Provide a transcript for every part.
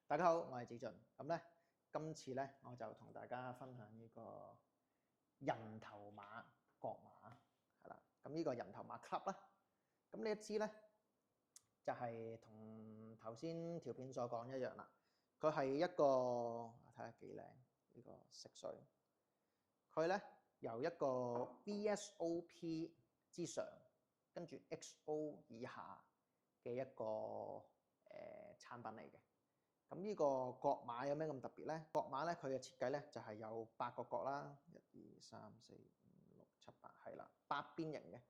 大家好，我係子俊。咁咧，今次咧我就同大家分享呢個人頭馬國馬係啦。咁呢個人頭馬 club 啦，咁呢一支咧就係同頭先條片所講一樣啦。佢係一個睇下幾靚呢個色水，佢咧由一個 VSOP 之上，跟住 XO 以下嘅一個產品嚟嘅。咁呢個國馬有咩咁特別咧？國馬咧佢嘅設計咧就係有8個角啦，1、2、3、4、5、6、7、8係啦，8邊形嘅。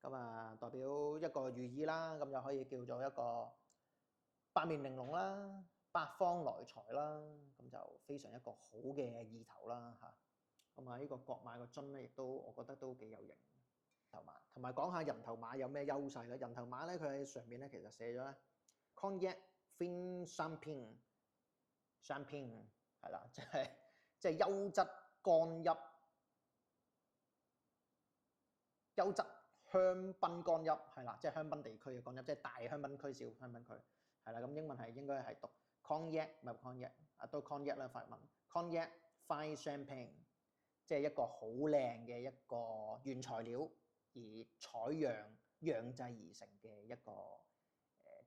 咁啊代表一個寓意啦，咁就可以叫做一個八面玲瓏啦，八方來財啦，咁就非常一個好嘅意頭啦嚇。咁啊呢個國馬個樽咧，亦都我覺得都幾有型。頭馬同埋講下人頭馬有咩優勢咧？人頭馬咧佢喺上面咧其實寫咗咧 Cognac Fin Champagne 係啦，即係優質干邑、優質香檳干邑係啦，即係香檳地區嘅干邑，即係大香檳區、小香檳區係啦。咁英文係應該係讀 Cognac 唔係 Cognac 啊，都 Cognac 啦法文 Cognac Fine Champagne， 即係一個好靚嘅一個原材料而採釀製而成嘅一個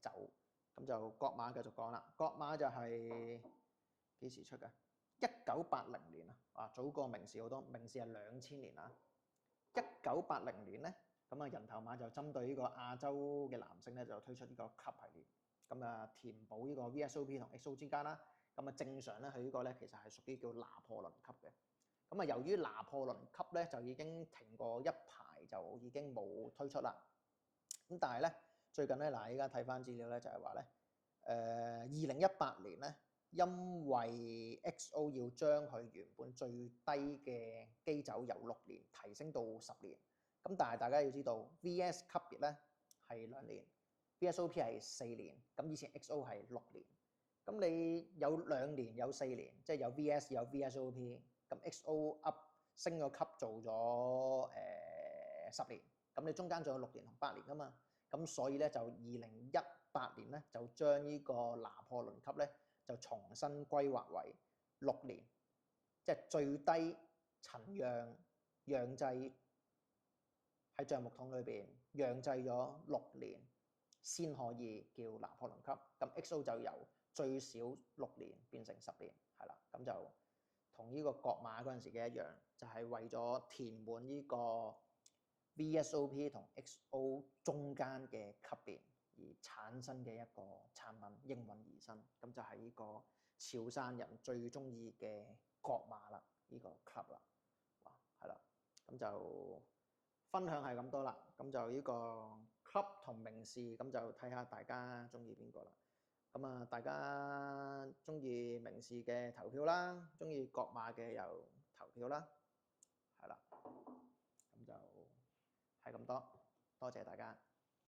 酒。咁就國馬繼續講啦，國馬就係幾時出嘅？1980年啊，哇，早過明士好多，明士係2000年啊。1980年咧，咁啊人頭馬就針對呢個亞洲嘅男性咧，就推出呢個 Club 系列，咁啊填補呢個 VSOP 同 XO 之間啦。咁啊正常咧，佢呢個咧其實係屬於叫拿破崙級嘅。咁啊由於拿破崙級咧就已經停過一排，就已經冇推出啦。咁但係咧最近咧嗱，依家睇翻資料咧就係話咧，2018年咧，因為 XO 要將佢原本最低嘅基酒由6年提升到10年，咁但係大家要知道 VS 級別咧係2年 ，VSOP 係4年，咁以前 XO 係6年，咁你有2年有4年，即係有 VS 有 VSOP，咁 XO up 升咗級做咗10年，咁你中間仲有6年同8年噶嘛，咁所以咧就2018年咧就將呢個拿破崙級咧就重新歸劃為6年，即係最低陳釀製喺橡木桶裏邊釀製咗6年先可以叫拿破崙級。咁 XO 就由最少6年變成10年，係啦，咁就同呢個國馬嗰陣時嘅一樣，就係為咗填滿呢個 VSOP 同 XO 中間嘅級別而產生嘅一個產品，應運而生，咁就係呢個潮汕人最中意嘅國馬啦，呢個 club 啦，哇，係啦，咁就分享係咁多啦，咁就呢個 club 同名士，咁就睇下大家中意邊個啦。咁啊，大家中意名士嘅投票啦，中意國馬嘅又投票啦，係啦，咁就係咁多，多謝大家。